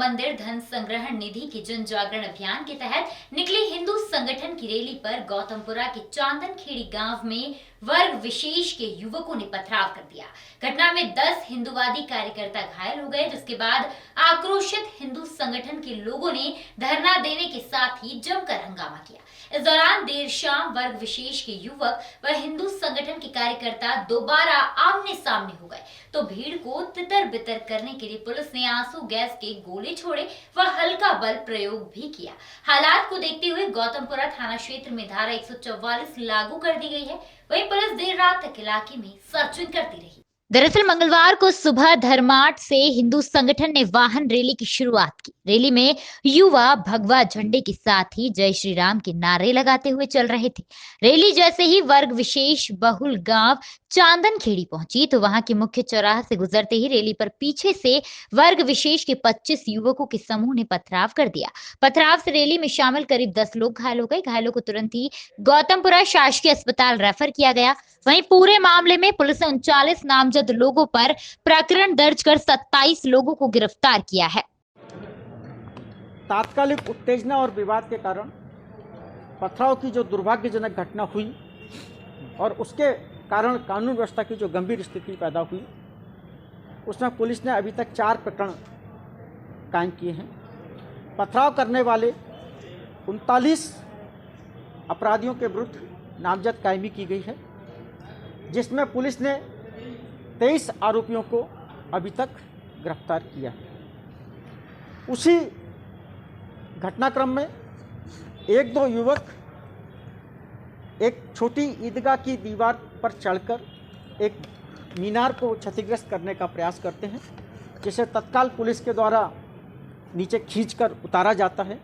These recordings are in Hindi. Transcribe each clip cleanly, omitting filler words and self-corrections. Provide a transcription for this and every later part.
मंदिर धन संग्रहण निधि के जन जागरण अभियान के तहत निकली हिंदू संगठन की रैली पर गौतमपुरा के चांदनखेड़ी गांव में वर्ग विशेष के युवकों ने पथराव कर दिया। घटना में 10 हिंदूवादी कार्यकर्ता घायल हो गए, जिसके बाद आक्रोशित हिंदू संगठन के लोगों ने धरना देने के साथ ही जमकर हंगामा किया। इस दौरान देर शाम वर्ग विशेष के युवक व हिंदू संगठन के कार्यकर्ता दोबारा आमने सामने हो गए, तो भीड़ को तितर बितर करने के लिए पुलिस ने आंसू गैस के गोले छोड़े व हल्का बल प्रयोग भी किया। हालात को देखते हुए गौतमपुरा थाना क्षेत्र में धारा 144 लागू कर दी गई है। वहीं पुलिस देर रात तक इलाके में सर्चिंग करती रही। दरअसल मंगलवार को सुबह धर्माट से हिंदू संगठन ने वाहन रैली की शुरुआत की। रैली में युवा भगवा झंडे के साथ ही जय श्री राम के नारे लगाते हुए चल रहे थे। रैली जैसे ही वर्ग विशेष बहुल गांव चांदनखेड़ी पहुंची तो वहां के मुख्य चौराहे से गुजरते ही रैली पर पीछे से वर्ग विशेष के 25 युवकों के समूह ने पथराव कर दिया। पथराव से रैली में शामिल करीब 10 लोग घायल हो गए। घायलों को तुरंत ही गौतमपुरा शासकीय अस्पताल रेफर किया गया। वहीं पूरे मामले में पुलिस ने 39 नामजद लोगों पर प्रकरण दर्ज कर 27 लोगों को गिरफ्तार किया है। तात्कालिक उत्तेजना और विवाद के कारण पथराव की जो दुर्भाग्यजनक घटना हुई और उसके कारण कानून व्यवस्था की जो गंभीर स्थिति पैदा हुई, उसमें पुलिस ने अभी तक 4 प्रकरण कायम किए हैं। पथराव करने वाले 39 अपराधियों के विरुद्ध नामजद कायमी की गई है, जिसमें पुलिस ने 23 आरोपियों को अभी तक गिरफ्तार किया है। उसी घटनाक्रम में 1-2 युवक एक छोटी ईदगाह की दीवार पर चढ़कर एक मीनार को क्षतिग्रस्त करने का प्रयास करते हैं, जिसे तत्काल पुलिस के द्वारा नीचे खींचकर उतारा जाता है।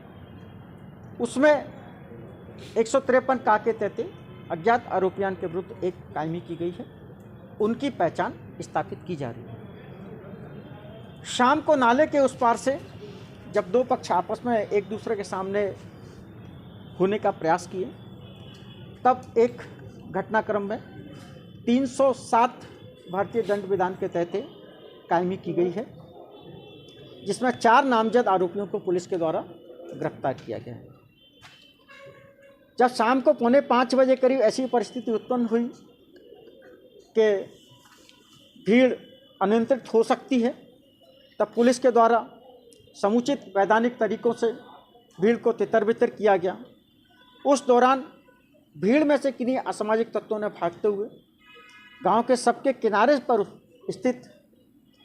उसमें 153 का के तहत अज्ञात आरोपियों के विरुद्ध एक कायमी की गई है। उनकी पहचान स्थापित की जा रही है। शाम को नाले के उस पार से जब 2 पक्ष आपस में एक दूसरे के सामने होने का प्रयास किए, तब एक घटनाक्रम में 307 भारतीय दंड विधान के तहत कायमी की गई है, जिसमें 4 नामजद आरोपियों को पुलिस के द्वारा गिरफ्तार किया गया है। जब शाम को 4:45 बजे करीब ऐसी परिस्थिति उत्पन्न हुई कि भीड़ अनियंत्रित हो सकती है, तब पुलिस के द्वारा समुचित वैधानिक तरीकों से भीड़ को तितर-बितर किया गया। उस दौरान भीड़ में से किन्हीं असामाजिक तत्वों ने भागते हुए गांव के सबके किनारे पर स्थित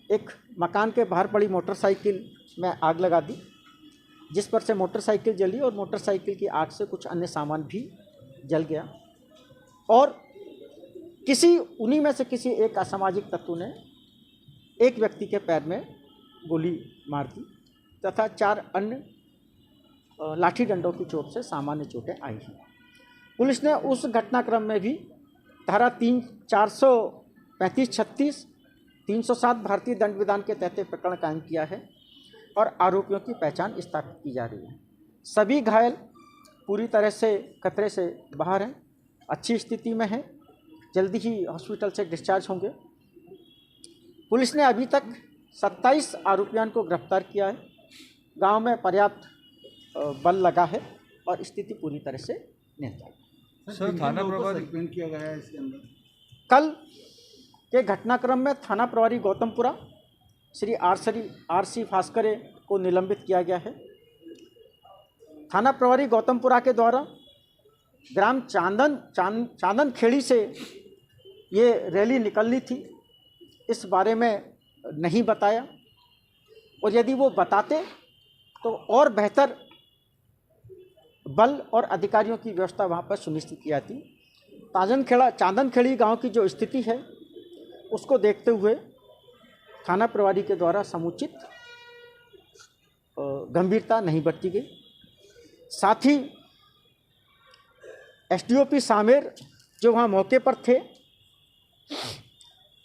एक मकान के बाहर पड़ी मोटरसाइकिल में आग लगा दी, जिस पर से मोटरसाइकिल जली और मोटरसाइकिल की आग से कुछ अन्य सामान भी जल गया। और उन्हीं में से किसी एक असामाजिक तत्व ने एक व्यक्ति के पैर में गोली मार दी तथा 4 अन्य लाठी डंडों की चोट से सामान्य चोटें आई हैं। पुलिस ने उस घटनाक्रम में भी धारा 435, 36, 307 भारतीय दंड विधान के तहत प्रकरण कायम किया है और आरोपियों की पहचान स्थापित की जा रही है। सभी घायल पूरी तरह से खतरे से बाहर हैं, अच्छी स्थिति में हैं, जल्दी ही हॉस्पिटल से डिस्चार्ज होंगे। पुलिस ने अभी तक 27 आरोपियों को गिरफ्तार किया है। गांव में पर्याप्त बल लगा है और स्थिति पूरी तरह से नियंत्रण है। सर, थाना प्रभारी किया गया है इसके अंदर। कल के घटनाक्रम में थाना प्रभारी गौतमपुरा श्री आर.सी. भास्करे को निलंबित किया गया है। थाना प्रभारी गौतमपुरा के द्वारा ग्राम चांदनखेड़ी से ये रैली निकलनी थी, इस बारे में नहीं बताया, और यदि वो बताते तो और बेहतर बल और अधिकारियों की व्यवस्था वहाँ पर सुनिश्चित की जाती। चांदनखेड़ी गांव की जो स्थिति है उसको देखते हुए थाना प्रभारी के द्वारा समुचित गंभीरता नहीं बरती गई। साथ ही एसडीओपी सामेर जो वहाँ मौके पर थे,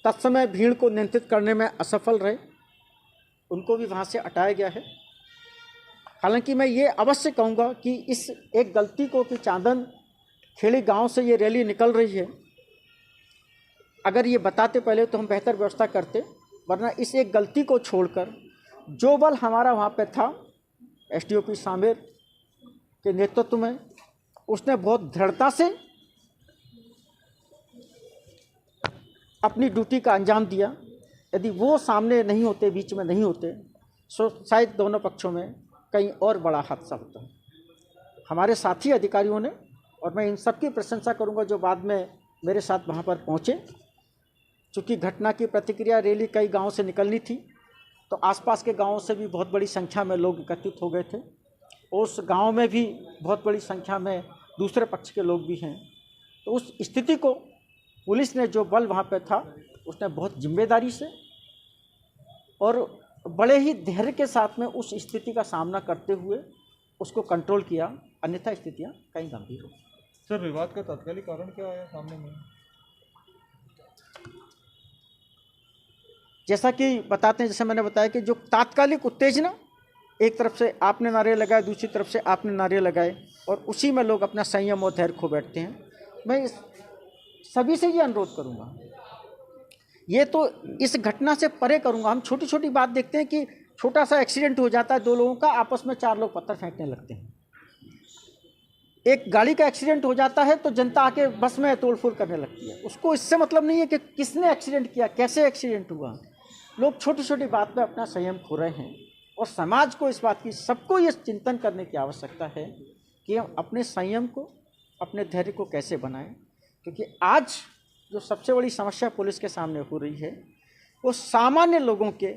तत्समय भीड़ को नियंत्रित करने में असफल रहे, उनको भी वहाँ से हटाया गया है। हालांकि मैं ये अवश्य कहूँगा कि इस एक गलती को कि चांदनखेड़ी गांव से ये रैली निकल रही है, अगर ये बताते पहले तो हम बेहतर व्यवस्था करते, वरना इस एक गलती को छोड़कर जो बल हमारा वहाँ पे था एसडीओपी सामेर के नेतृत्व में, उसने बहुत दृढ़ता से अपनी ड्यूटी का अंजाम दिया। यदि वो सामने नहीं होते, बीच में नहीं होते, तो शायद दोनों पक्षों में कहीं और बड़ा हादसा होता। हमारे साथी अधिकारियों ने, और मैं इन सब की प्रशंसा करूंगा जो बाद में मेरे साथ वहाँ पर पहुँचे, चूँकि घटना की प्रतिक्रिया रैली कई गाँव से निकलनी थी, तो आसपास के गाँवों से भी बहुत बड़ी संख्या में लोग एकत्रित हो गए थे। उस गांव में भी बहुत बड़ी संख्या में दूसरे पक्ष के लोग भी हैं। तो उस स्थिति को पुलिस ने, जो बल वहाँ पे था, उसने बहुत जिम्मेदारी से और बड़े ही धैर्य के साथ में उस स्थिति का सामना करते हुए उसको कंट्रोल किया, अन्यथा स्थितियाँ कहीं गंभीर हो। सर, विवाद का तात्कालिक कारण क्या आया सामने में? जैसा कि बताते हैं, जैसे मैंने बताया कि जो तात्कालिक उत्तेजना, एक तरफ से आपने नारे लगाए, दूसरी तरफ से आपने नारे लगाए, और उसी में लोग अपना संयम और धैर्य खो बैठते हैं। मैं सभी से ये अनुरोध करूँगा, ये तो इस घटना से परे करूँगा। हम छोटी छोटी बात देखते हैं कि छोटा सा एक्सीडेंट हो जाता है दो लोगों का, आपस में 4 लोग पत्थर फेंकने लगते हैं। एक गाड़ी का एक्सीडेंट हो जाता है तो जनता आके बस में तोड़फोड़ करने लगती है। उसको इससे मतलब नहीं है कि किसने एक्सीडेंट किया, कैसे एक्सीडेंट हुआ। लोग छोटी छोटी बात में अपना संयम खो रहे हैं, और समाज को इस बात की, सबको ये चिंतन करने की आवश्यकता है कि हम अपने संयम को, अपने धैर्य को कैसे बनाएं। क्योंकि आज जो सबसे बड़ी समस्या पुलिस के सामने हो रही है, वो सामान्य लोगों के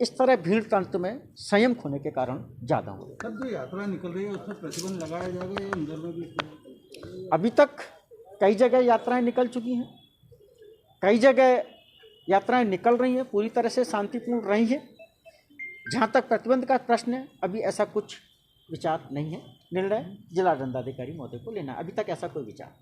इस तरह भीड़ तंत्र में संयम खोने के कारण ज़्यादा हो रही है। सर, जो यात्रा निकल रही है उसमें प्रतिबंध लगाया जाएगा या अंदर में भी? अभी तक कई जगह यात्राएं निकल चुकी हैं, कई जगह यात्राएं निकल रही हैं, पूरी तरह से शांतिपूर्ण रही हैं। जहाँ तक प्रतिबंध का प्रश्न है, अभी ऐसा कुछ विचार नहीं है। निर्णय जिला दंडाधिकारी महोदय को लेना, अभी तक ऐसा कोई विचार।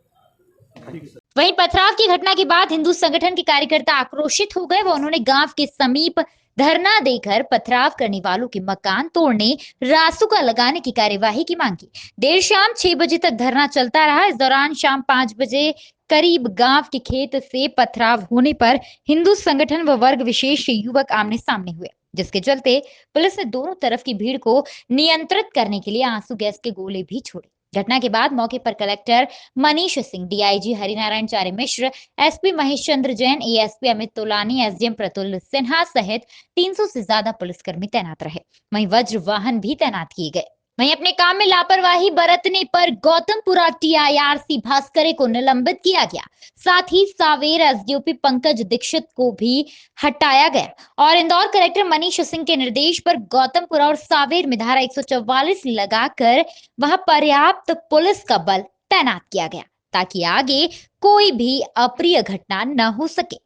वहीं पथराव की घटना के बाद हिंदू संगठन के कार्यकर्ता आक्रोशित हो गए व उन्होंने गांव के समीप धरना देकर पथराव करने वालों के मकान तोड़ने, रासुका लगाने की कार्यवाही की मांग की। देर शाम 6 बजे तक धरना चलता रहा। इस दौरान शाम 5 बजे करीब गांव के खेत से पथराव होने पर हिंदू संगठन व वर्ग विशेष के युवक आमने सामने हुए, जिसके चलते पुलिस ने दोनों तरफ की भीड़ को नियंत्रित करने के लिए आंसू गैस के गोले भी छोड़े। घटना के बाद मौके पर कलेक्टर मनीष सिंह, डीआईजी हरिनारायण चार्य मिश्र, SP Mahesh Chandra Jain, ASP Amit Tolani, SDM Pratul Sinha सहित 300 से ज्यादा पुलिसकर्मी तैनात रहे। वहीं वज्र वाहन भी तैनात किए गए। वहीं अपने काम में लापरवाही बरतने पर गौतमपुरा टीआईआरसी भास्करे को निलंबित किया गया। साथ ही सावेर एसडीओपी पंकज दीक्षित को भी हटाया गया और इंदौर कलेक्टर मनीष सिंह के निर्देश पर गौतमपुरा और सावेर में धारा 144 लगाकर वहां पर्याप्त पुलिस का बल तैनात किया गया ताकि आगे कोई भी अप्रिय घटना न हो सके।